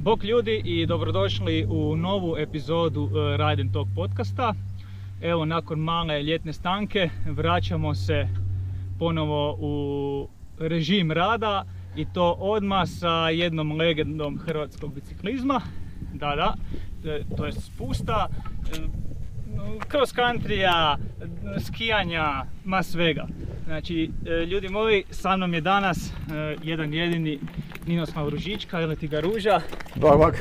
Bok ljudi i dobrodošli u novu epizodu Ride and Talk podcasta. Evo, nakon male ljetne stanke vraćamo se ponovo u režim rada i to odmah sa jednom legendom hrvatskog biciklizma. Da, to je spusta, cross countrya, skijanja, ma svega. Znači, ljudi moji, sa mnom je danas jedan jedini Ninoslav Ružička, ili ti ga Ruža? Bog.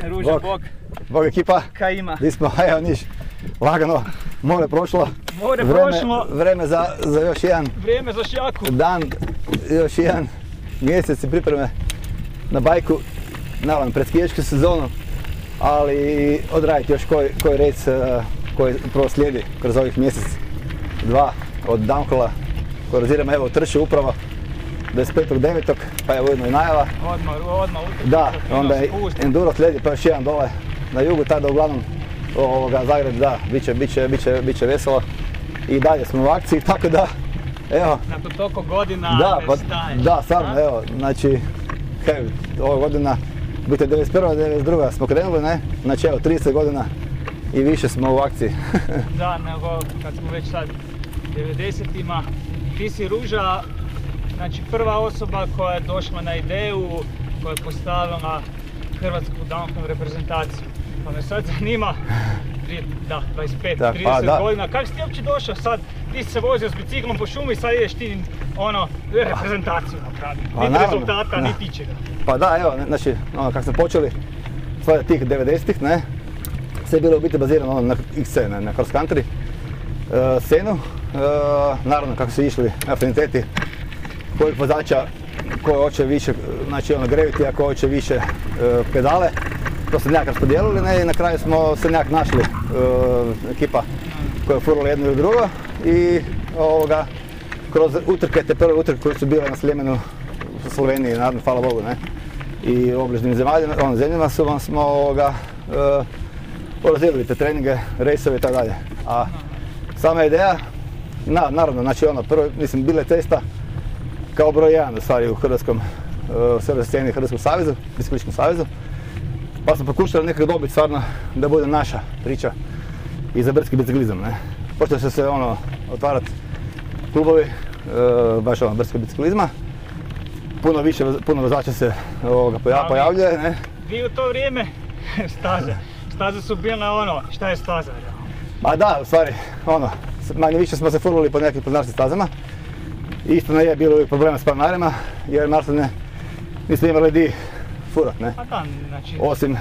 Bog ekipa. Kaj ima? Gdje smo, evo niš, lagano, more prošlo. Vreme za još jedan Vrijeme za šjaku. Dan, još jedan mjesec pripreme na bajku, naravno pred skijačku sezonu, ali odraditi još koji rec koji prvo slijedi kroz ovih mjesec, dva od downhilla koji organiziramo evo u Tršu upravo 25.9. pa je ujedno i najava. Odmah utrka. Da, onda je enduro slijedi pa još jedan dole na jugu, tada uglavnom Zagreb, da, bit će veselo i dalje smo u akciji, tako da, evo. Nakon toliko godina ne staješ. Da, stvarno, evo, znači, ova godina, biti 91. 92. smo krenuli, ne, znači evo 30 godina i više smo u akciji. Da, nego kad smo već sad 90-ima, ti si Ruža, znači prva osoba koja je došla na ideju, koja je postavila hrvatsku downhill reprezentaciju. Pa me sad zanima, 25-30 godina, kako si ti uopće došao sad? Ti si se vozio s biciklom po šumi i sad ideš ti reprezentaciju napraviti. Niti rezultata, niti ičega. Pa da, evo, znači, kako smo počeli sve tih 90-ih, ne, sve je bilo u biti bazirano na XC, na cross country scenu. Naravno, kako su išli afiniteti kojeg vozača koji hoće više, znači gravity, koji hoće više pedale. To se nekak raspodijelili, ne, i na kraju smo se nekak našli ekipa koja je furala jedno ili drugo i kroz utrke, te prve utrke koje su bile na Sljemenu u Sloveniji, naravno, hvala Bogu, ne, i u obližnjim zemljama smo organizirali te treninge, rejsove i tako dalje. A sama ideja, naravno, znači prvo, mislim, bila je cesta kao broj 1 u stvari u hrvatskom sceni Hrvatskom savezu, biciklističkom savezu. Pa smo pokušali nekako dobiti stvarno da bude naša priča i za brdski biciklizam, ne. Počeli su se otvarati klubovi, baš brdskog biciklizma. Puno vozača se pojavljuje, ne. Vi u to vrijeme staze su bile šta je staza? Pa da, u stvari, manje više smo se furali po nekim planinarskim stazama. Istina je bilo uvijek problema s planinarima, jer Marsone nismo imali di furat, ne? Pa da, znači... Osim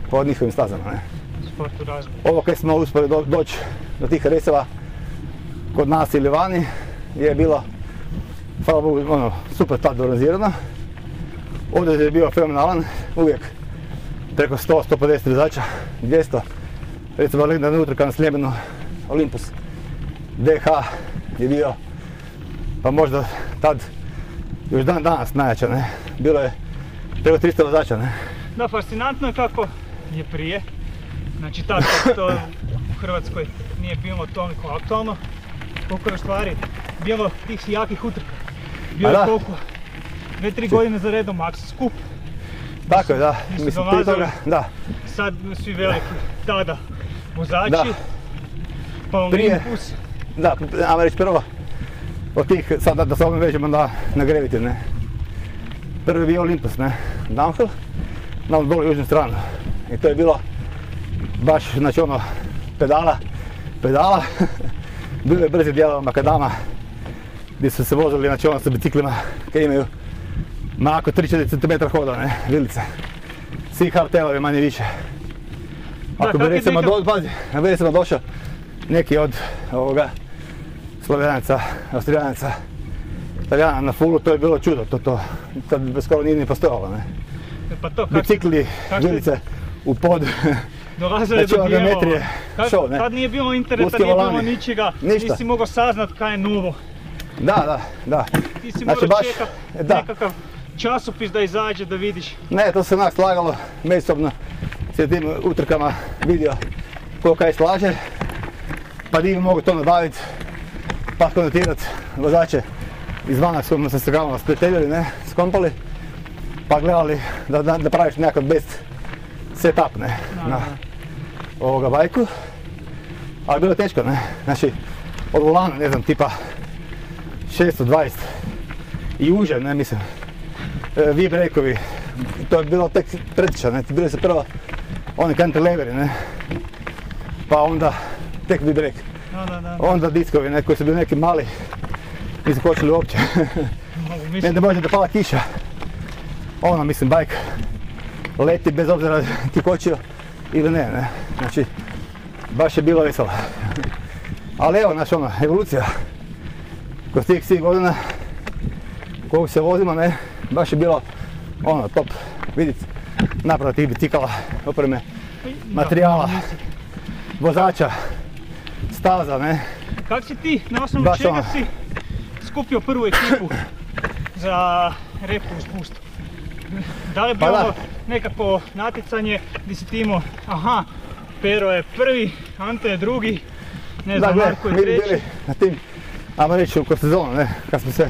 po njihovim stazama, ne? Sportu razliku. Ovo kad smo uspjeli doći do tih rejseva kod nas ili vani je bilo, hvala Bogu, super tad organizirano. Ovdje je bio fenomenalan, uvijek preko 100-150 vozača, 200. Recimo legendarna utrka na Sljemenu, Olympus DH je bio, pa možda tad, još danas najjača, ne? Bilo je preko 300 vozača, ne? Da, fascinantno je kako je prije. Znači tad to u Hrvatskoj nije bilo toliko aktualno, koliko je u stvari bilo tih jakih utrka. Bilo je koliko? 2-3 godine za redom maks skup. Tako je, da. Mislim, prije toga, da. Sad svi veliki tada vozači, pa Olympus. Da, ajmo reći prvo od tih, sad da se ovdje vežemo na gravity, ne. Prvi je bio Olympus, ne, downhill, na dole južnu stranu. I to je bilo baš, znači pedala, bilo je brzi dijelova makadama, gdje su se vozili, znači sa biciklima, kad imaju mako 3-4 cm hoda, ne, vilice. Svi hardtailovi manje više. Ako bi recimo došao neki od Slovenaca, Austrijanaca, Italijana na fullu, to je bilo čudo, to tad skoro nije ni postojalo, ne. Pa to, bicikli, vilice u pod, dolazili do dijelova. show, ne. Tad nije bilo interneta, nije bilo ničega, nisi mogao saznat kaj je novo. Da. Ti si morao čekat nekakav časopis da izađe, da vidiš. Ne, to se onak slagalo, međusobno se tim utrkama vidio ko kaj slaže, pa di mogu to nabaviti, pa kontaktirati vozače izvana s kojima se strgavano spleteljili, ne, skompali, pa gledali da praviš nekakav best setup, ne, na ovoga bajku. Ali bilo je teško, ne, znači od volana, ne znam, tipa 620 i uže, ne mislim, V-breakovi, to je bilo tek pretiča, ne, bili su prvo oni cantileveri, ne, pa onda tek V-break, onda diskovi, ne, koji su bili neki mali, nisu kočili uopće, ne da može da pala kiša, ono, mislim, bajk leti bez obzira ti kočio ili ne, znači, baš je bilo veselo. Ali evo, znači ono, evolucija kroz tih svih godina koliko se vozimo, ne, baš je bilo ono, top vidjeti napravo tih bicikala, opreme, materijala, vozača, staza, ne. Kako si ti, na osnovu čega si skupio prvu ekipu za repu u spustu? Da li je bilo nekako natjecanje gdje si ti imao, aha, Pero je prvi, Ante je drugi, ne znam, Marko je treći. Bili na tim, ajmo reći, kroz sezonu, ne, kad smo se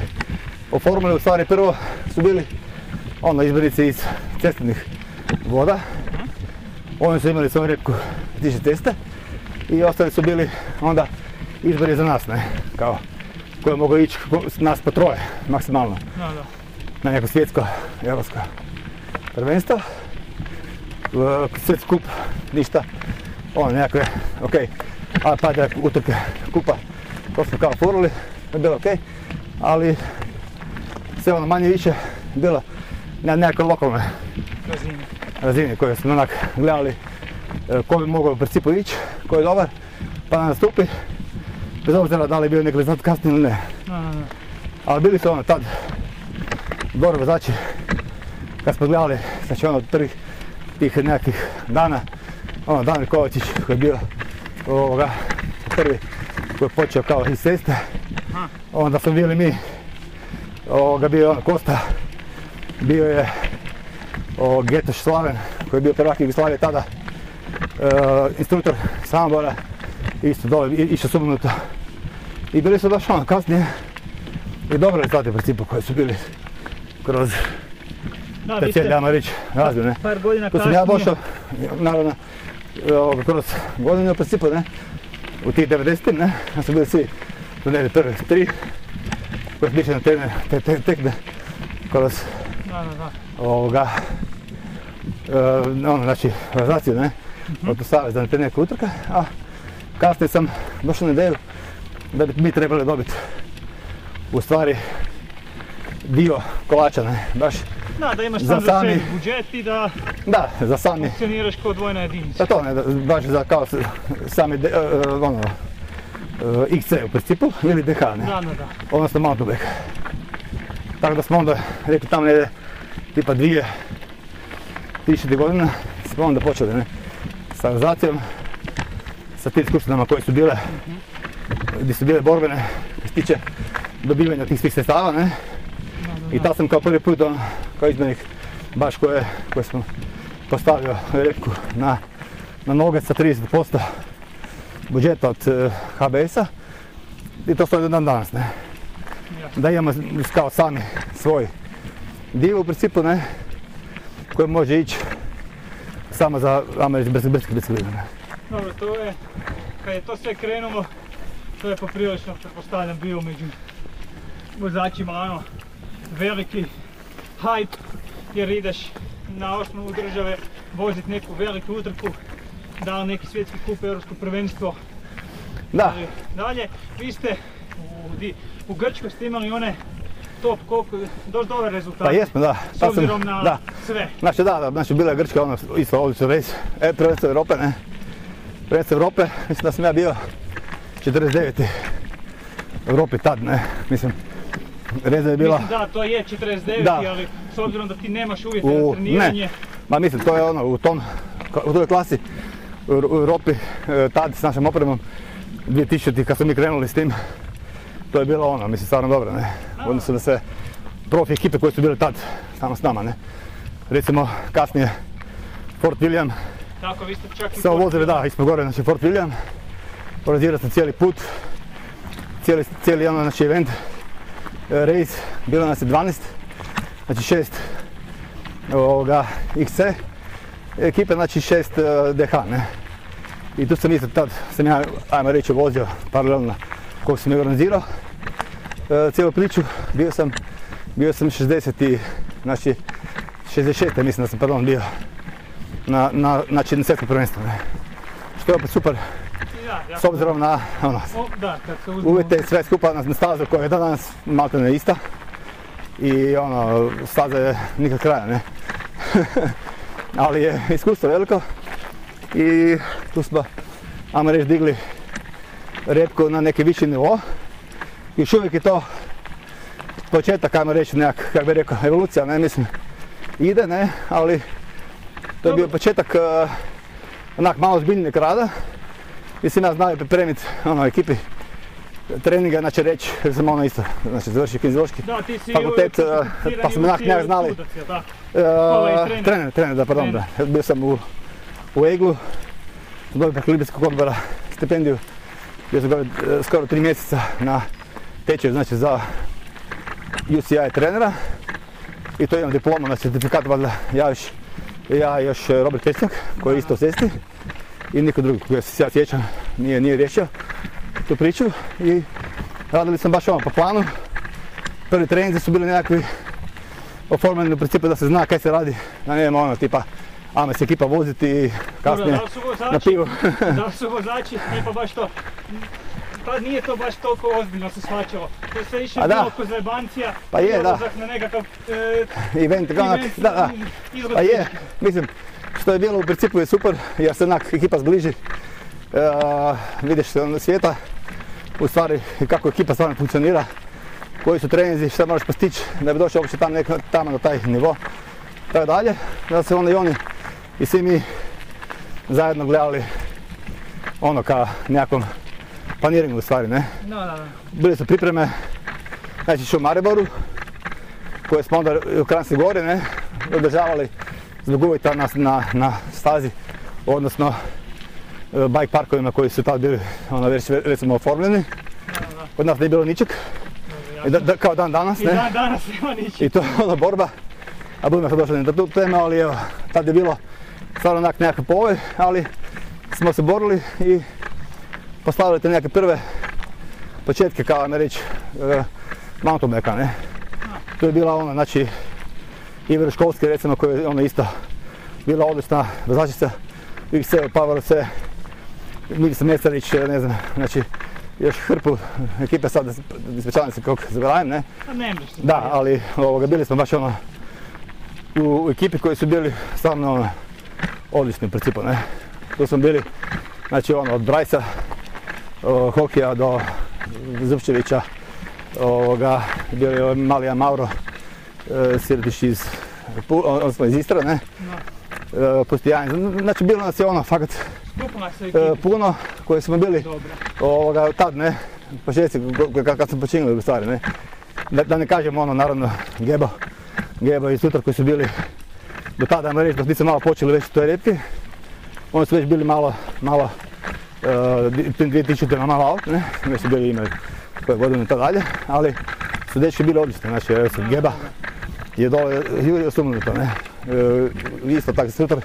oformili, u stvari prvo su bili ono izborici iz cestovnih voda. Oni su imali svoju repku tiče ceste i ostali su bili onda izbori za nas, ne, kao koje mogu ići nas po troje, maksimalno. Na neko svjetsko, europsko prvenstvo. Svjetski kup, ništa, ono nekakve, okej, ali pada utrke kupa, to smo kao furali, je bilo okej, ali sve ono manje više bilo na nekakve lokalne razine koje smo onak gledali ko bi mogao u principu ići, ko je dobar, pa da nastupi, bez obzira da li je bio neki rezultat kasnije ili ne. Ali bili su ono tad dobri vozači, kad smo gledali, znači ono od prvih tih nekakvih dana, ono Damir Kovačić koji je bio prvi koji je počeo kao iz ceste, onda smo bili mi, bio je ono Kosta, bio je Getoš Slaven koji je bio prvak Jugoslavije tada, instruktor Samobora, isto dole, išao subonuto. I bili su baš ono kasnije i dobre rezultate u principu koji su bili kroz te cijeli, ajmo reći, razvoj, ne. Par godina kasnije. Tu sam ja došao, naravno, kroz godine u principu, ne, u tih 90-im, ne, ja su bili svi do negdje prve tri, koji su biće na tekne kroz znači, organizaciju, ne, od Savez za neke utrke, a kasnije sam došao na ideju da bi mi trebali dobiti u stvari dio kolača, ne, baš da imaš sam za sebi budžet i da za sami funkcioniraš kao odvojena jedinica. To ne, baš za kao sami XC u principu ili DH, ne, odnosno mountain bike. Tako da smo onda rekli tamo negdje tipa 2000 godina smo onda počeli, ne, sa organizacijom, sa tim skupštinama koje su bile, gdje su bile borbene, što se tiče dobivanja tih svih sredstava, ne. I tad sam kao prvi put, kao izmenik, baš koje sam postavio repku na noge sa 30% budžeta od HBS-a i to stoji do dan danas, ne. Da imamo kao sami svoj dio u principu, ne, koji može ići samo za američki brzih biciklina, ne. Dobro, to je, kad je to sve krenulo, to je poprilično, pretpostavljam, bio među vozačima, ono, veliki hype, jer ideš na osnovu države voziti neku veliku utrku, da li neki svjetski kup, europsko prvenstvo. Da. Dalje, vi ste u Grčkoj ste imali one top koliko, dosta dobre rezultate. Pa jesmo, da. S obzirom na sve. Znači bila je Grčka ono isto odlično race, prvenstvo Europe, ne. Prvenstvo Europe, mislim da sam ja bio 49. u Europi tad, ne, mislim. Reza je bila... Mislim da, to je 49, ali s obzirom da ti nemaš uvjete za treniranje... Ne, ma mislim, to je ono, u toj klasi u Europi, tad s našom opremom, 2000 kad smo mi krenuli s tim, to je bilo ono, mislim, stvarno dobro, ne, u odnosu na sve profi ekipe koje su bile tad samo s nama, ne. Recimo, kasnije, Fort William, tako, vi ste čak i samo vozili, da, ispod gore, znači Fort William, organizirali smo cijeli put, cijeli jedan, znači, event, race, bilo nas je 12, znači 6 XC, ekipe, znači 6 DH, ne. I tu sam isto tad, sam ja, ajmo reći, vozio paralelno koliko sam je organizirao cijelu priču. Bio sam 60 i, znači 66. mislim da sam, pardon, bio znači na svjetskom prvenstvu, ne. Što je opet super, s obzirom na ono, uvjete i sve skupa na stazu koja je danas maltene ista. I ono, staza je nikad kraja, ne. Ali je iskustvo veliko i tu smo, ajmo reći, digli repku na neki viši nivo. Još uvijek je to početak, ajmo reći, nekak, kako bi rekao, evolucija, ne, mislim, ide, ne, ali to je bio početak onak malo zbiljnijeg rada. Mislim, ja znao pripremiti ekipi treninga, znači reći, jer sam ono isto, znači završio kineziološki fakultet, pa smo nekak znali. Trener, da, pardon, da. Bio sam u Eglu, dobio preko Olimpijskog odbora stipendiju, bio sam skoro 3 mjeseca na tečaju, znači za UCI trenera. I to imam diplomu, znači certifikat, valjda ja i još Robert Pesnjak, koji je isto u cesti. I niko drugi koji se ja sjećam nije riješio tu priču i radili sam baš po planu. Prvi treninzi su bili nekakvi oformljeni u principu da se zna kaj se radi, da nema ono tipa ajme se ekipa voziti i kasnije na pivu. Da li su vozači, nije pa baš to. Tad nije to baš toliko ozbiljno se shvaćalo. To je sve više bilo oko zajebancija, pa je, ulazak na nekakav event, da. Pa je, mislim, što je bilo u principu je super jer se onak ekipa zbliži, vidiš svijeta, u stvari kako ekipa stvarno funkcionira, koji su treninzi, šta moraš postići da bi došao uopće tamo na taj nivo, tako dalje, da se onda i oni i svi mi zajedno gledali ono ka nekakvom planiranju u stvari, ne? Da. Bili su pripreme, najčešće u Mariboru, koje smo onda u Kranjskoj Gori, ne, održavali zbog uvjeta na stazi, odnosno bike parkovima koji su tad bili već recimo oformljeni. Kod nas nije bilo ničeg, kao dan danas, ne? I dan danas nema ničeg. I to je ona borba, a budemo sad došli na tu temu, ali evo, tad je bilo stvarno nekakav povoj, ali smo se borili i postavili te nekakve prve početke, kao ajme reći, mountainbikea, ne? To je bila ona, znači, Iver Školski, recimo, koja je ona isto bila odlična vozačica, XC, Power C, Milica Mesarić, ne znam, znači, još hrpu ekipe sad, ispričavam se kako zaboravim, ne? Da, ali bili smo baš ono, u ekipi koji su bili stvarno odlični u principu, ne? Tu smo bili, znači ono, od Brajsa, Hokija do Zupčevića, bio je Malija Mauro, Siretić iz Istra, ne? Pustijanin, znači bilo nas je ono, fakat puno koji smo bili tad, ne? Početci kad smo počinili u stvari, ne? Da ne kažem ono, naravno, Gebo i Sutar koji su bili do tada, ajmo reći, dok nisu malo počeli već u toj repki. Oni su već bili malo 2000 malo out, ne? Već su bili imali koje godine i tako dalje, ali su dečki bili odlični, znači evo se Geba je dole Julio Sumnuto, ne? Isto tako Sutar,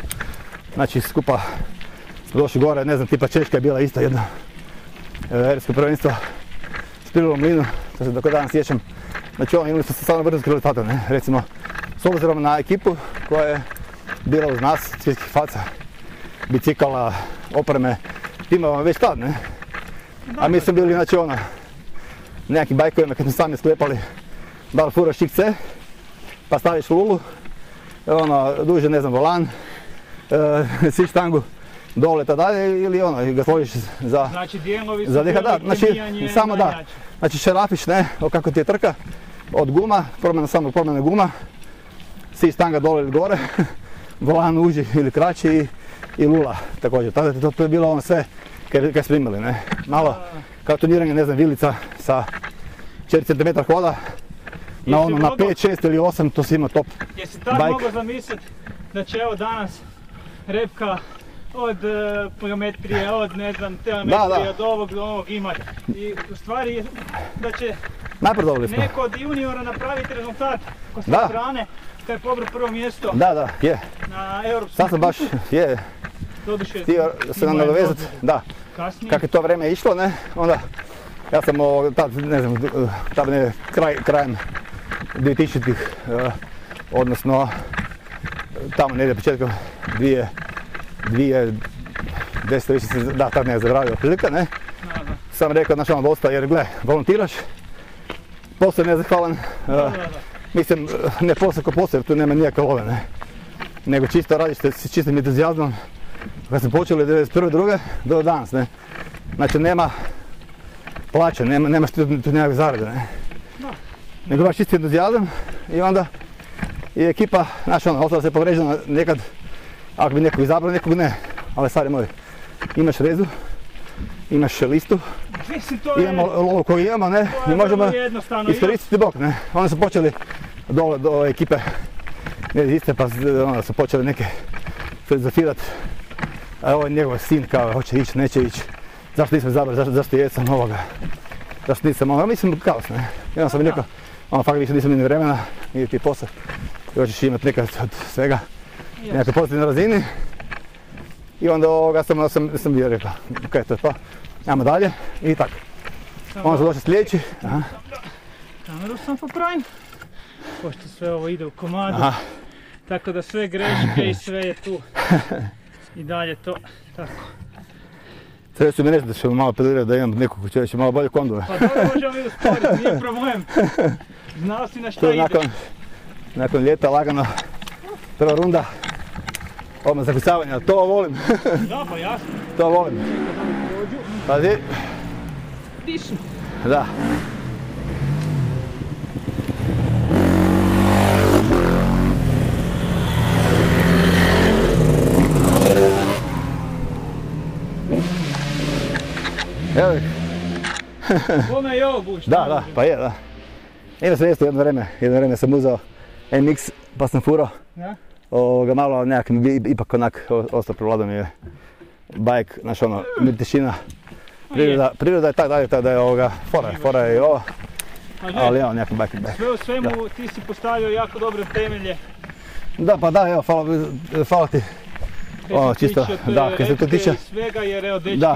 znači skupa smo došli gore, ne znam, tipa Češka je bila isto jedno ersko prvenstvo s Pililom Mlinu, to se dok danas sjećam. Znači imali smo stvarno vrhunske rezultate, ne? Recimo, s obzirom na ekipu koja je bila uz nas, svjetskih faca, bicikala, opreme, timova već tad, ne? A mi smo bili, znači ono, nekim bajkovima kad smo sami sklepali, da li furaš XC, pa staviš lulu, ono, duže, ne znam, volan, si štangu dole i tako dalje, ili ono, ga složiš za... Znači dijelovi su znači, samo da. Znači šerafiš, ne, kako ti je trka, od guma, promjena guma, si štanga dole ili gore, volan uži ili kraći i lula također. Tada to je bilo ono sve kaj smo imali, ne. Malo kao turniranje, ne znam, vilica sa 4 cm hoda, na 5, 6 ili 8, to si ima top bike. Jesi tad mogao zamisliti da će evo danas repka od pliometrije, od ne znam, telemetrije, od ovog do ovog imati. I u stvari da će neko od juniora napraviti rezultat ko sve strane, taj pobrao prvo mjesto Da, je. na europskom Sad sam baš, je, Doduše, htio se nam nadovezati, da. kasnije. Kako je to vrijeme išlo, ne, onda ja sam tad, ne znam, tad ne, krajem 2000-ih, odnosno tamo negdje početkom 2010. više se, da, tad ne zaboravio otprilike, ne. Sam rekao, znaš ono dosta, jer gle, volontiraš, posao je nezahvalan, mislim, ne posao ko posao, jer tu nema nikakve love, ne. Nego čisto radiš s čistim entuzijazmom, kad smo počeli 1991. druge do danas, ne. Znači nema plaće, nemaš tu nekakve zarade, ne. Nego baš čisti entuzijazam i onda je ekipa, znaš ono, ostala se povređena nekad, ako bi nekog izabrao, nekog ne, ali stvari moji, imaš rezu, imaš listu, imamo lovu koju imamo, ne, i možemo iskoristiti bok, ne. Onda su počeli dole do ekipe, ne iste, pa onda su počeli neke filozofirat, a ovo je njegov sin, kao hoće ići, neće ići, zašto nisam izabrao, zašto jesam ovoga, zašto nisam ovoga, mislim kaos, ne. I onda sam mi rekao, ono fakat više nisam ni vremena, nije ti posao, hoćeš imati nekad od svega, nekakve pozitivne razini. I onda ovoga sam bio rekao, ok, to je to, ajmo dalje i tako. Onda su došli sljedeći. Kameru sam popravim, pošto sve ovo ide u komadu, tako da sve greške i sve je tu. I dalje to, tako. Treba su mi reći da ćemo malo pedalirati, da imam nekog ko će malo bolje kondove. Pa dobro, možemo i usporiti, nije problem. Znao si na šta ideš. Nakon ljeta lagano, prva runda, odmah zakucavanja, to volim. Da, pa jasno. To volim. Pazi. Dišu. Da. Evo ih. Kome je ovo buš? Da, pa je, da. Ima sam isto jedno vrijeme sam uzeo MX pa sam furao. Malo nekak mi bi ipak onak ostao prevladao mi je bajk, znaš ono, tišina. Priroda je tak da je fora je i ovo, ali evo nekak bajk. Sve u svemu ti si postavio jako dobre temelje. Da, pa da, evo, hvala ti. Ono, čisto, da, kad se to tiče. Svega jer evo dečki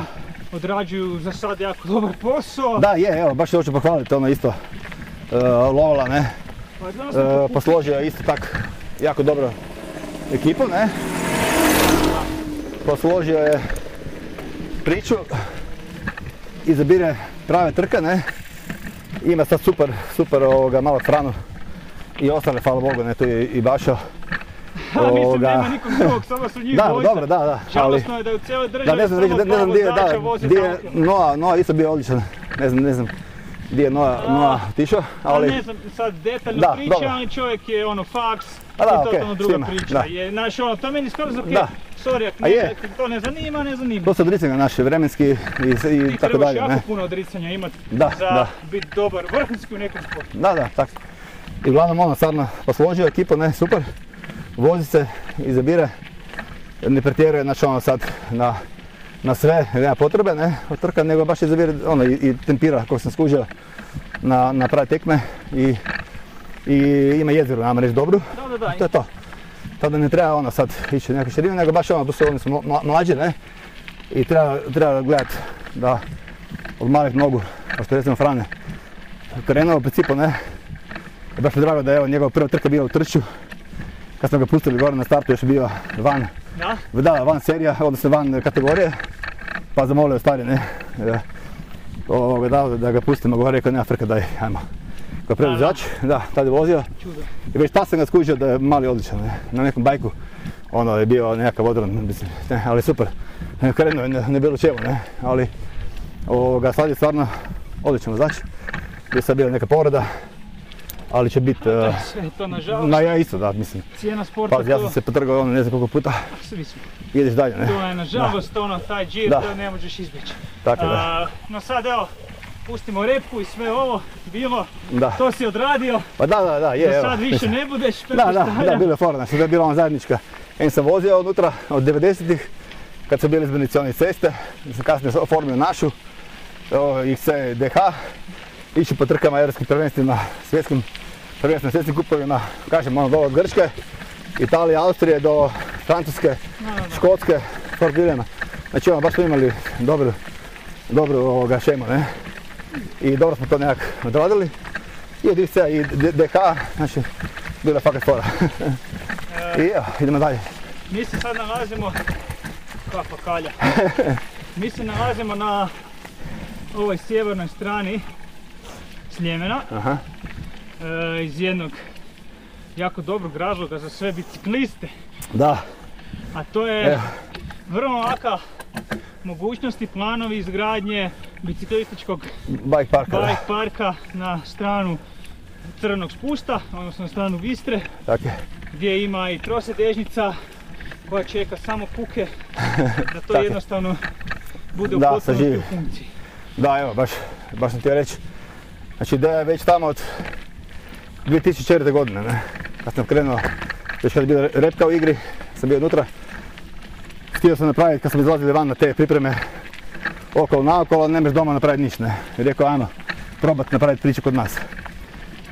odrađuju za sad jako dobar posao. Da, je, evo, baš se hoću pohvaliti, ono isto, Lovola, ne, posložio je isto tak jako dobro ekipu, ne, posložio je priču, izabire prave trke, ne, ima sad super malog Franu i ostale, hvala Bogu, ne, tu je i Bašo. Mislim, nema nikog drugog, samo su njih dvojica. Dobro, da. Žalosno je da je u cijeloj državi ne znam vozača voze tanke. Noa isto bio odličan, ne znam gdje je Noa otišao, ali... Ne znam sad detaljno priča, ali čovjek je ono faks i totalno druga priča. Znaš ono, to meni skoro za okej, sorry, ako to ne zanima. To su odricanja naše, vremenski i tako dalje. Ti trebaš jako puno odricanja imati za biti dobar, vrhunski u nekom sportu. Da, tako. I uglavnom ono stvarno posložio ekipu, ne, super. Vozi se, izabire, ne pretjeruje, znači ono sad na sve, nema potrebe, ne, od trka, nego baš izabire, ono, i tempira, kako sam skužio, na prave tekme i ima jezero, nama reći dobru, to je to. Tada ne treba ono sad ići u neku širinu, nego baš ono, oni su mlađi, ne, i treba gledati da od malih nogu, kao što recimo Frane, krenuo u principu, ne, i baš mi drago da je evo njegova prva trka bila u Trču. Kad smo ga pustili gore na startu, još je bio van serija, odnosno van kategorije, pa zamolio stari, ne, da ga pustimo gore, rekao nema frka, daj, ajmo. Kao predvođač, da, tad je vozio i već tad sam ga skužio da je mali odličan, ne, na nekom bajku, ono je bio nekakav odron, mislim, ne, ali super, krenuo je ne bilo čemu, ne, ali sad je stvarno odličan vozač, je sad bila neka povreda, ali će biti... Sve to nažalost. Ja isto, da, mislim. Cijena sporta to... Ja sam se potrgao ne znam koliko puta. Svi smo. Ideš dalje, ne? To je nažalost taj džir, to ne možeš izbjeći. Tako da. No sad evo, pustimo repku i sve ovo bilo. Da. To si odradio. Pa da, je, evo. Da sad više ne budeš, Da, bilo je fora, znači da je bila ona zajednička. Sam vozio unutra od 90-ih, kad su bili izbjenici one ceste, sam kasnije oformio našu, XC DH, ići po trkama europskim prvenstvima, svjetskim. prvenstveno na svjetskim kupovima, kažem ono od Grčke, Italije, Austrije do Francuske, Škotske, Fort Williama. Znači baš smo imali dobru šemu, ne? I dobro smo to nekak odradili. I od IFC-a i DK, znači bila je fakat fora. I evo, idemo dalje. Mi se sad nalazimo, kakva kalja, mi se nalazimo na ovoj sjevernoj strani Sljemena, iz jednog jako dobrog razloga za sve bicikliste. Da. A to je vrlo laka mogućnosti, planovi izgradnje biciklističkog bike parka na stranu Crvenog spusta, odnosno na stranu Vistre, gdje ima i trosedežnica koja čeka samo puke da to jednostavno bude u potpunosti u funkciji. Da, evo, baš sam htio reći. Znači ideja je već tamo od 2004. godine, ne? Kad sam krenuo, već kad je bila repka u igri, sam bio unutra. Htio sam napraviti, kad smo izlazili van na te pripreme okolo naokolo, ne možeš doma napraviti ništa, ne? I rekao, ajmo probati napraviti priču kod nas.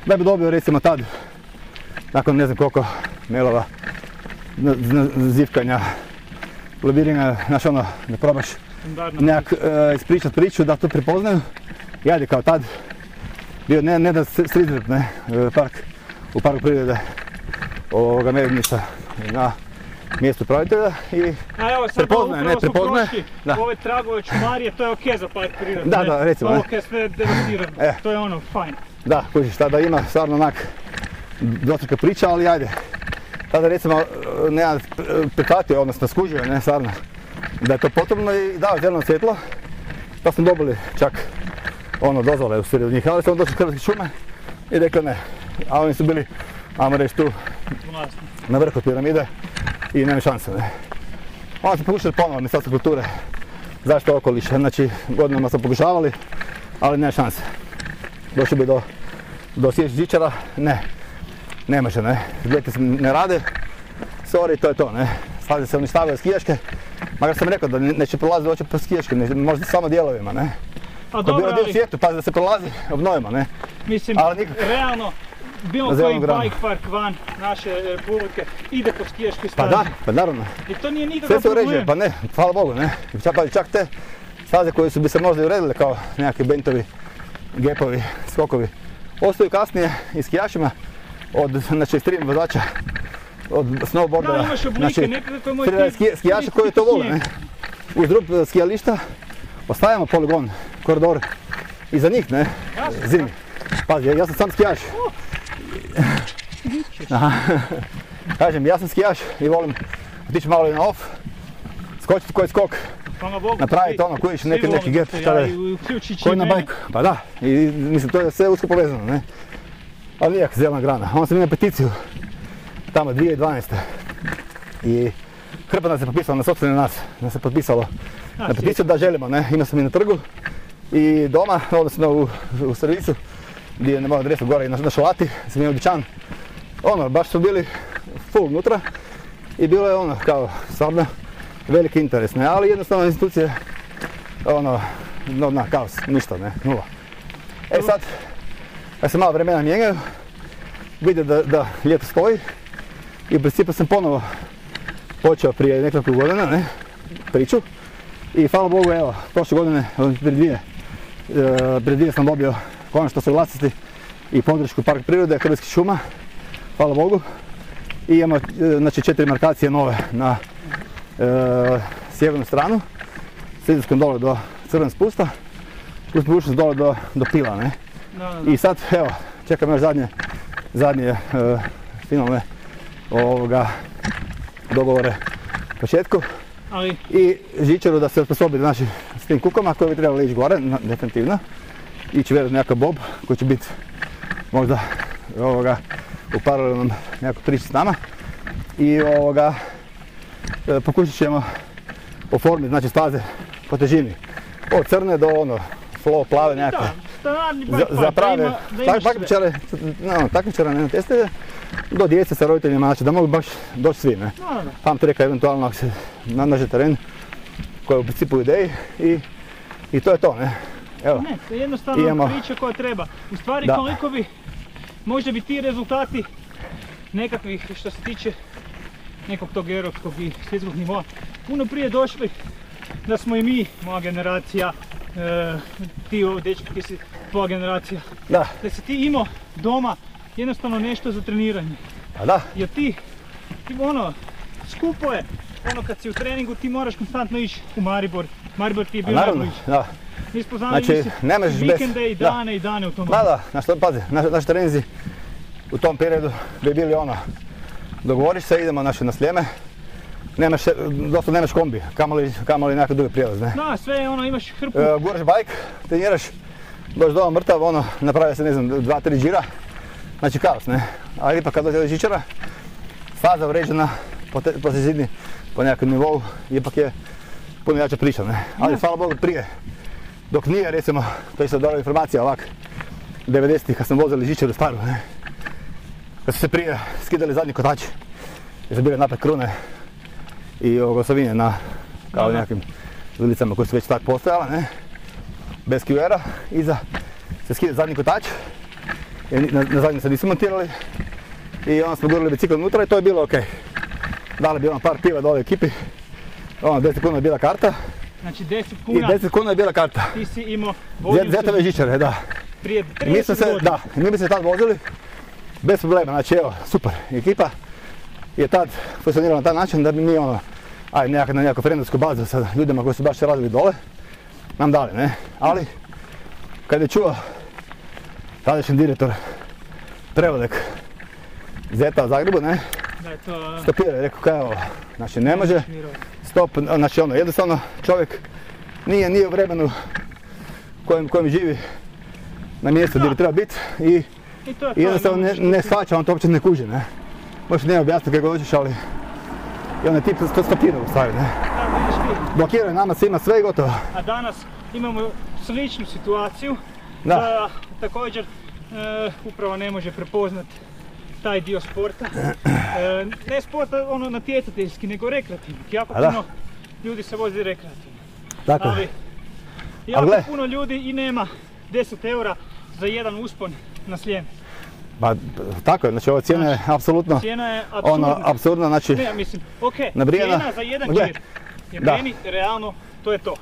Da bi dobio recimo tad, nakon ne znam koliko mailova, zivkanja, lobiranja, znaš ono, da probaš nekak ispričat priču, da to prepoznaju. I ajde kao tad, bio ne da Strizrep, ne, u parku prirode Medvednica na mjestu upravitelja i prepoznaje, ne prepoznaje. Ove tragove čumarije, to je okej za park prirode. Da, recimo. Ovo je sve devastirano, to je ono, fajn. Da, kužiš, tada ima stvarno onak dvostruka priča, ali ajde. Tada recimo nemam prihvatio, odnosno skužio, ne, stvarno, da je to potrebno i dao zeleno svjetlo. Pa smo dobili čak dozvole u sred od njih, ali smo došli Hrvatske šume i rekli ne. A oni su bili, ajmo reći tu, na vrhu piramide i nema šanse, ne. Onda smo pokušali ponovno Ministarstvo kulture, zaštita okoliša, znači godinama smo pokušavali, ali nema šanse. Došli bi do sjećih žičara, ne može, ne. Ljeti se ne rade, sorry, to je to, ne. Staze se uništavaju skijaške, makar sam rekao da neće prolaziti uopće po skijaške, možda samo dijelovima, ne. A dobro, ali... u svijetu, pazi da se prolazi obnovima, ne. Mislim, realno, bilo koji bike park van naše republike ide po skijaškoj stazi. Pa naravno. I to nije nikakav problem. Sve se uređuje, pa ne, hvala Bogu, ne. Čak te staze koje bi se možda i uredile kao nekakvi bentovi, gepovi, skokovi, ostaju kasnije i skijašima od stream vozača, od snowboardera. Da, imaš oblike, nekako moj skijaša koji to vole, ne. Uz rub skijališta ostavljamo poligon, koridor iza njih, ne, zimi. Pazi, ja sam sam skijaš. Kažem, ja sam skijaš i volim otići malo i na off, skočiti koji skok, napraviti kojiš neki gep, koji na bajku, pa da, i mislim to je sve usko povezano, ne. Ali nijak zelena grana. Onda sam imao peticiju, tamo 2012. I hrpa nas je potpisala na sopstveni nas je potpisalo na peticiju da želimo, ne, imao sam i na trgu i doma, odnosno u servisu, gdje je moja adresa gore i na Šalati, sam imao dućan. Baš su bili full unutra i bilo je kao stvarno veliki interes, ne, ali jednostavno institucije, kaos, ništa, ne, nula. Sad, kad se malo vremena mijenjaju, vidim da ljeto stoji i u principu sam ponovo počeo prije nekoliko godina, ne, priču. I hvala Bogu, evo, prošle godine, prije dvije sam dobio konačno suglasnosti i podršku Parka prirode Hrvatskih šuma, hvala Bogu. I imamo, znači, 4 markacije nove na sjevernu stranu, s izlaskom dole do Crvenog spusta, uz mogućnost dole do Pila, ne. I sad, evo, čekam još zadnje finalne dogovore u početku. I žičaru da se osposobi s tim kukama koji bi trebali ići gore, definitivno. Ići vjerojatno nekakav bob koji će biti možda u paralelnom nekakvom priči s nama. I pokušat ćemo oformiti, znači, staze po težini. Od crne do flow plave nekakve. Za prave takmičare, ne testove, do djece sa roditeljima, znači da mogu baš doći svi, ne. Pump-tracka eventualno ako se nađe teren koji je u principu u ideji i to je to, ne. Evo. Ne, to je jednostavno priča koja treba. U stvari koliko bi možda bi ti rezultati nekakvih što se tiče nekog tog europskog i svjetskog nivoa puno prije došli da smo i mi, moja generacija, ti dečki, ti si tvoja generacija, Da. da si ti imao doma jednostavno nešto za treniranje. A da. Jer ti ono, skupo je, ono kad si u treningu ti moraš konstantno ići u Maribor. Maribor ti je bio Naravno, najbliži. da. Mi smo znali Znači, ići ne možeš bez- vikende i da. dane i dane u tom. Da, pazi, naši treninzi u tom periodu bi bili ono, dogovoriš se, idemo na Sljeme, dosta nemaš kombi, kamoli nekakav drugi prijelaz, ne. Da, sve je ono, imaš hrpu. Guraš bajk, treniraš, dođeš doma mrtav, ono, napravi se, ne znam, 2-3 džira, znači kaos, ne. Ali ipak kad dođe do žičara, faza uređena po zidni, po nekakvom nivou, ipak je puno jača priča, ne. Ali hvala Bogu prije, dok nije, recimo, to je sad dobra informacija ovak, 90-ih kad smo vozili žičaru staru, ne. Kad su se prije skidali zadnji kotači, jer su bile napred krune i osovine na kao nekakvim vilicama koje su već tak postojala, ne. Bez QR-a, iza se skida zadnji kotač, jer na zadnji se nisu montirali i onda smo gurali bicikl unutra i to je bilo ok. Dali bi ono par piva dole ekipi, ono 10 kuna je bila karta. Znači 10 I kuna 10 kuna je bila karta. ti si imao vodio Zetove žičare, da. prije I mi smo 30 godina. Da, mi bi se tad vozili bez problema, znači evo, super, ekipa je tad funkcionirala na taj način da bi mi ono, na nekakvu frendovsku bazu sa ljudima koji su baš radili dole, nam dali, ne, ali kad je čuo tadašnji direktor Prevodek Zeta u Zagrebu, ne, Da je to stopirao je, rekao kaj ovo, znači ne može, stop, znači ono, jednostavno čovjek nije u vremenu kojem živi na mjestu gdje bi treba biti i to je to, jednostavno ne shvaća, on to uopće ne kuži, ne. Možeš ne objasniti kako hoćeš, ali i onaj tip to stopira u stvari, ne. Da, vidiš ti. Blokiraju nama svima sve i gotovo. A danas imamo sličnu situaciju Da. da također upravo ne može prepoznat taj dio sporta. Ne sporta ono natjecateljski, nego rekreativni. Jako A da. puno ljudi se vozi rekreativno. Tako Ali je. jako gle. puno ljudi i nema 10 eura za jedan uspon na Sljeme. Pa tako je, znači ova cijena je apsolutno Cijena je apsurdna. ono, apsurdna, znači, Ne, mislim, okej, nabrijana. cijena za jedan Gle. džir je Da. meni realno, to je to.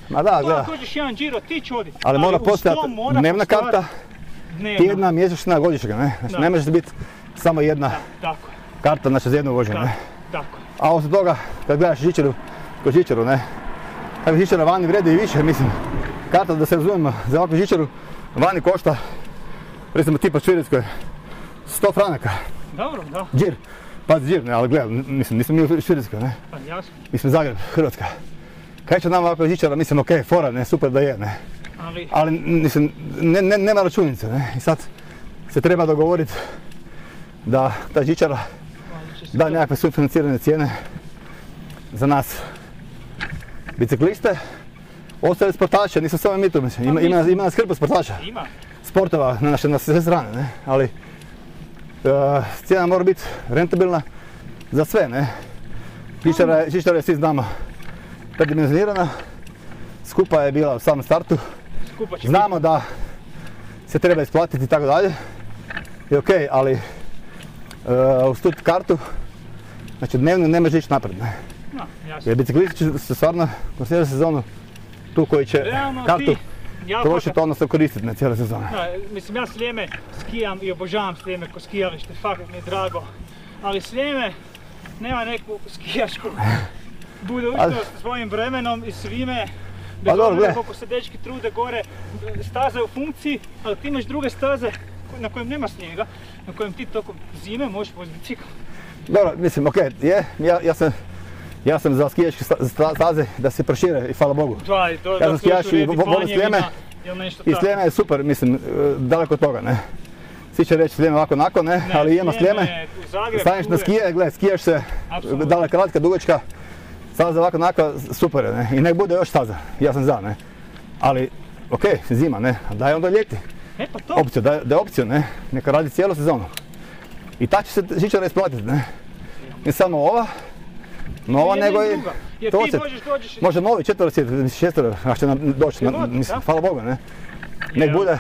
ma da, Ako gleda, hoćeš jedan džir, otići odi. ali mora uz to postojati mora dnevna postojati karta, dnevna. tjedna, mjesečna, godišnja, ne, znači Da. ne može biti samo jedna Tako je, karta, znači za jedno voženje, ne. tako je. A osim toga, kad gledaš žičaru, ne, tako žičara vani vredi i više, mislim, karta da se razumijemo za ovakvu žičaru vani košta, recimo tipa Šviritskoj, 100 franaka, Dobro, da, džir, pazi džir, ne, ali gledaj, mislim, nismo mi u Šviritskoj, ne, pa jasno. mislim Zagreb, Hrvatska. Kaj će nam ovakva žičara, mislim, ok, fora, ne, super da je, ne, ali mislim, nema računice, ne, i sad se treba dogovoriti da ta žičara da nekakve sufinancirane cijene za nas bicikliste, ostali sportaše, nisam samo mi tu, mislim, ima nas hrpa sportaša, Ima. sportova na sve strane, ne, ali cijena mora biti rentabilna za sve, ne. Žičara je, svi znamo, predimenzionirana, skupa je bila u samom startu, Skupa će znamo da se treba isplatiti i tako dalje, i ok, ali uz tu kartu, znači dnevno ne može ići napred, ne. biti. No, jasno. Jer biciklisti će se stvarno kroz cijelu sezonu tu koji će Realno kartu ti, ja trošiti, odnosno koristiti na cijelu sezonu. Da, mislim, ja Sljeme skijam i obožavam Sljeme ko skijalište, fakat mi je drago. Ali Sljeme nema neku skijašku budućnost sa svojim vremenom i svime. Bez dobro, obzira gle. koliko se dečki trude gore, staza je u funkciji, ali ti imaš druge staze na kojem nema snijega, na kojem ti tokom zime možeš voziti bicikl. Dobro, mislim, ok, ja sam za skijaške staze da se prošire i hvala Bogu. Da, Ja sam skijaš i volim Sljeme i Sljeme je super, mislim, daleko od toga, ne. Svi će reći Sljeme ovako onako, ne, ali imamo Sljeme, staneš na skije, gledaj, skijaš se, daleka, kratka, dugačka, staza ovako onako, super je, ne, i nek bude još staza, ja sam za, ne. Ali, ok, zima, ne, daj onda ljeti. E pa to. Opciju, da je opciju, ne, neka radi cijelu sezonu. I ta će se žičara isplatiti, ne. Ne samo ova, nova, nego i jer ti trosjed. možeš dođeš... Može novi četverosjed, šestero, ako će nam doći, Pilot, mislim, da. hvala Bogu, ne. Nek bude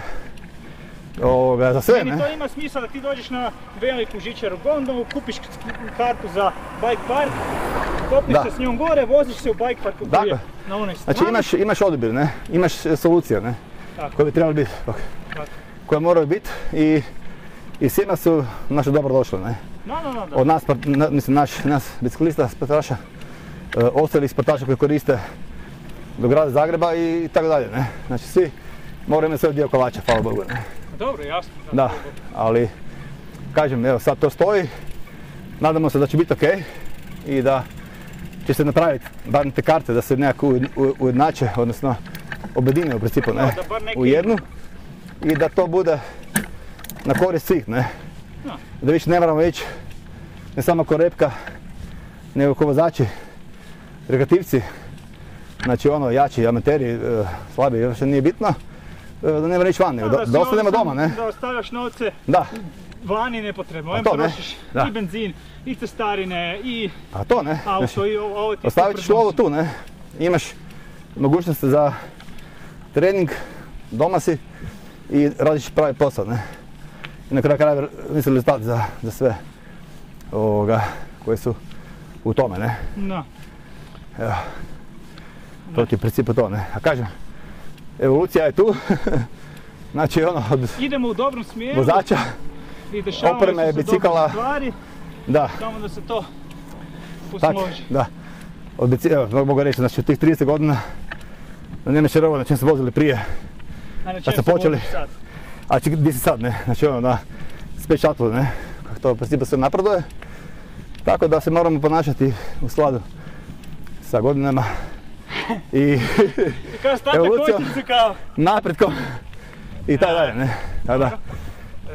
za sve, Meni ne? to ima smisla da ti dođeš na veliku žičaru gondolu, kupiš kartu za bike park, popneš se s njom gore, voziš se u bike parku koji je na onoj strani. Znači imaš odabir, ne? Imaš solucija, ne? Koje bi trebali biti, koje moraju biti i svima su naše dobro došle, ne? Da. Od nas, mislim nas biciklista, sportaša, ostalih sportaša koji koriste do grada Zagreba i tako dalje, ne? Znači svi moraju imati svoj dio kolača, hvala Bogu, ne? Dobro, jasno. Da, ali kažem, evo sad to stoji, nadamo se da će biti ok i da će se napraviti bar te karte da se nekako ujednače, odnosno objedine u principu, ne? U jednu i da to bude na korist svih, ne? Da više ne moramo ići ne samo ko repka, nego ko vozači, rekreativci, znači ono jači, amateri, slabi, još nije bitno, da ne mora ići van, nego da ostanemo doma, ne? Da ostavljaš novce vani nepotrebno, ovim trošiš i benzin, i cestarine, i auto, i ovo ti je ostavit ćeš lovu tu, ne? Imaš mogućnost za trening, doma si i radiš pravi posao, ne? I na kraju krajeva nisi rezultat za sve koji su u tome, ne? Da. Evo, to ti je u principu to, ne? A kažem, evolucija je tu, znači ono od idemo u dobrom smjeru, vozača, i dešavaju se dobre stvari, samo da se to posloži. Da, evo, mogu reći, znači od tih 30 godina da nema čarova na čem se vozili prije, kad smo počeli, a gdje si sad, ne? Znači ono na Space Shuttle, ne? Kako to u principu sve napreduje, tako da se moramo ponašati u skladu sa godinama i evolucijom, napretkom i tako dalje, ne? Tako da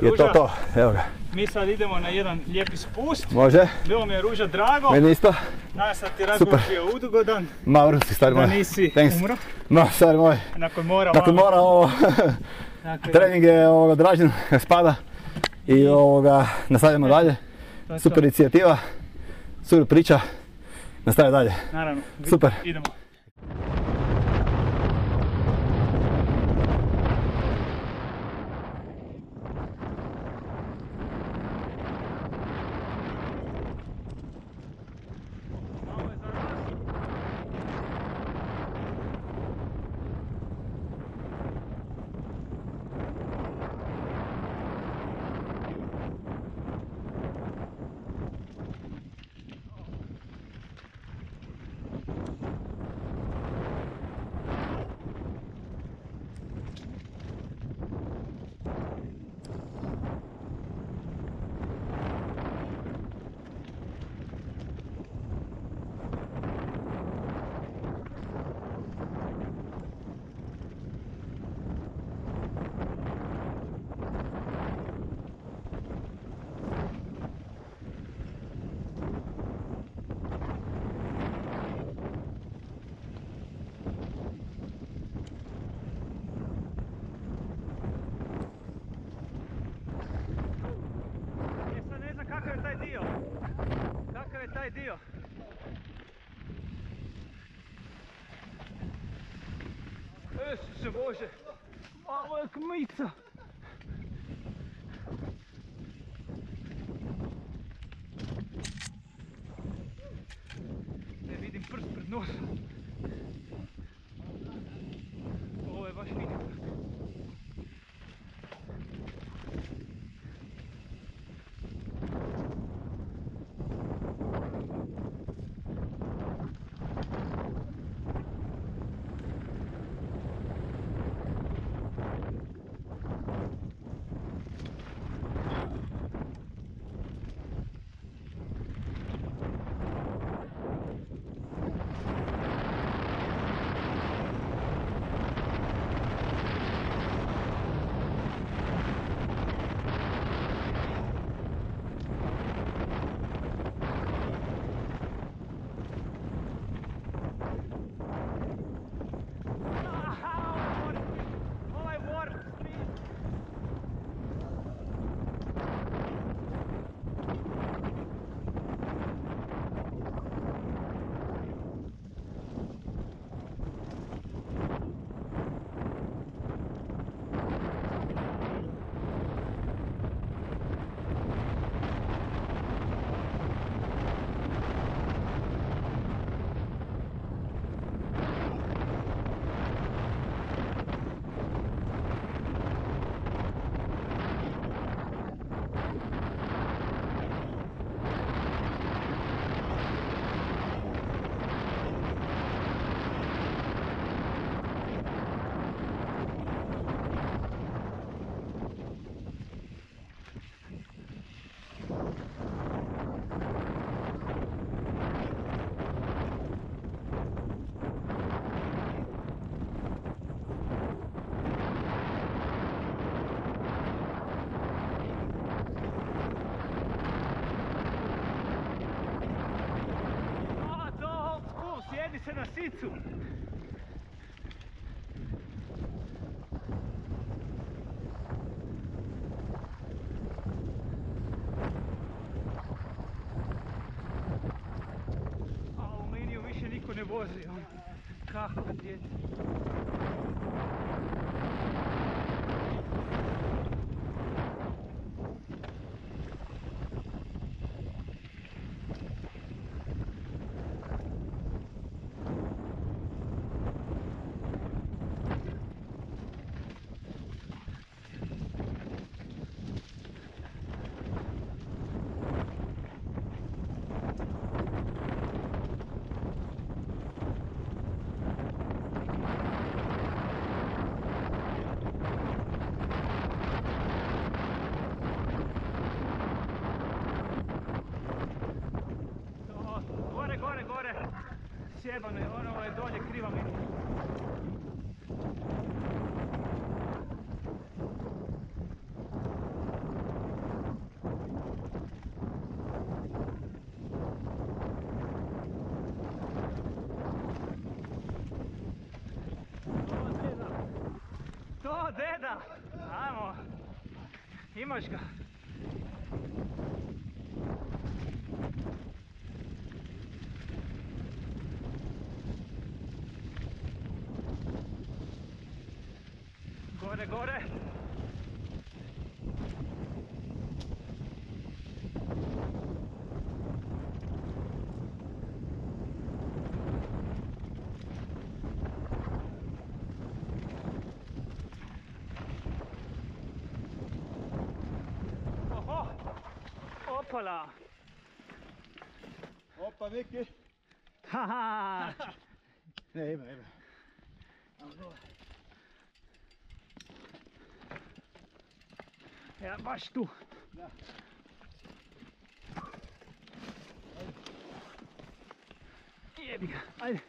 je to, evo ga. Mi sad idemo na jedan lijepi spust. Može. Bilo mi je Ruža drago. Meni isto. Nadam se da ti razgovor bio udogodan. Vrhunski, stari moj. Da nisi umro. No, stari moj. Nakon mora ovo trening je odrađen, spada i nastavljamo dalje. Super inicijativa, super priča, nastavljamo dalje. Naravno. Super. Idemo. Kakav je taj dio? Isuse Bože, malo je kmica. Ne vidim prst pred nosom. Ovo je baš nikak. na sicu. A u liniju više niko ne vozi. Kako ga djeti. Gore, sjebano je, ono je dolje kriva linija. To deda! Ajmo! Imaš ga! Gore, gore! Oho! Opala! Opa, Miki! Haha! Ne, ima. Ja, baš tu. Da. Jebi ga, ajde.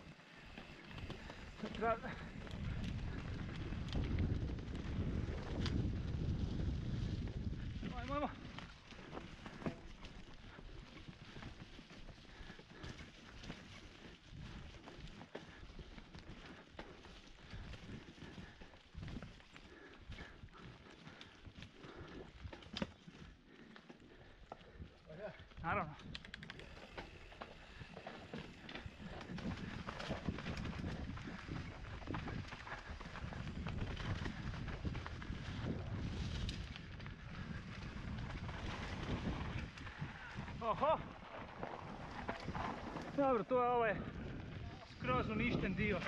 Ajmo. Naravno. Oho! Dobro, to je ovaj skroz uništen dio.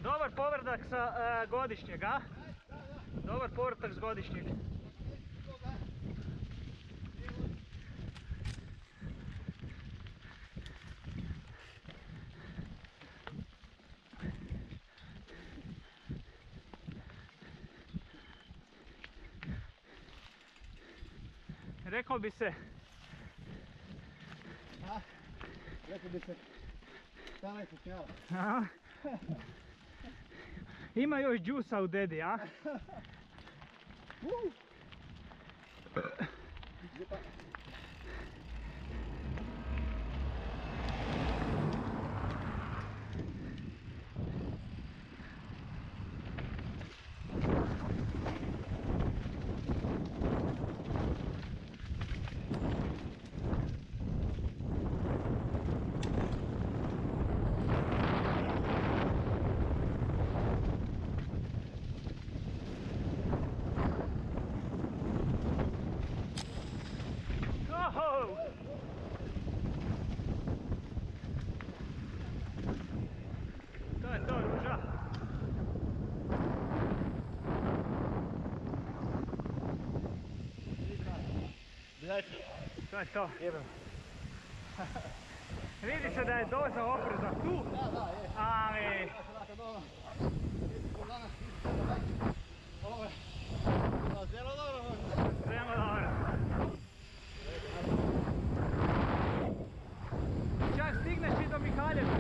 Dobar povratak sa godišnjeg, a? Dobar povratak s godišnjeg. Rekao bi se... Rekao bi se... Stana je funkcionala. Ima još džusa u dedi, a? To je to, Ruža. To je to. Vidi se da je doza opreza tu, ali... Zelo dobro. Zelo dobro. Čak stigneš i do Mihaljevca.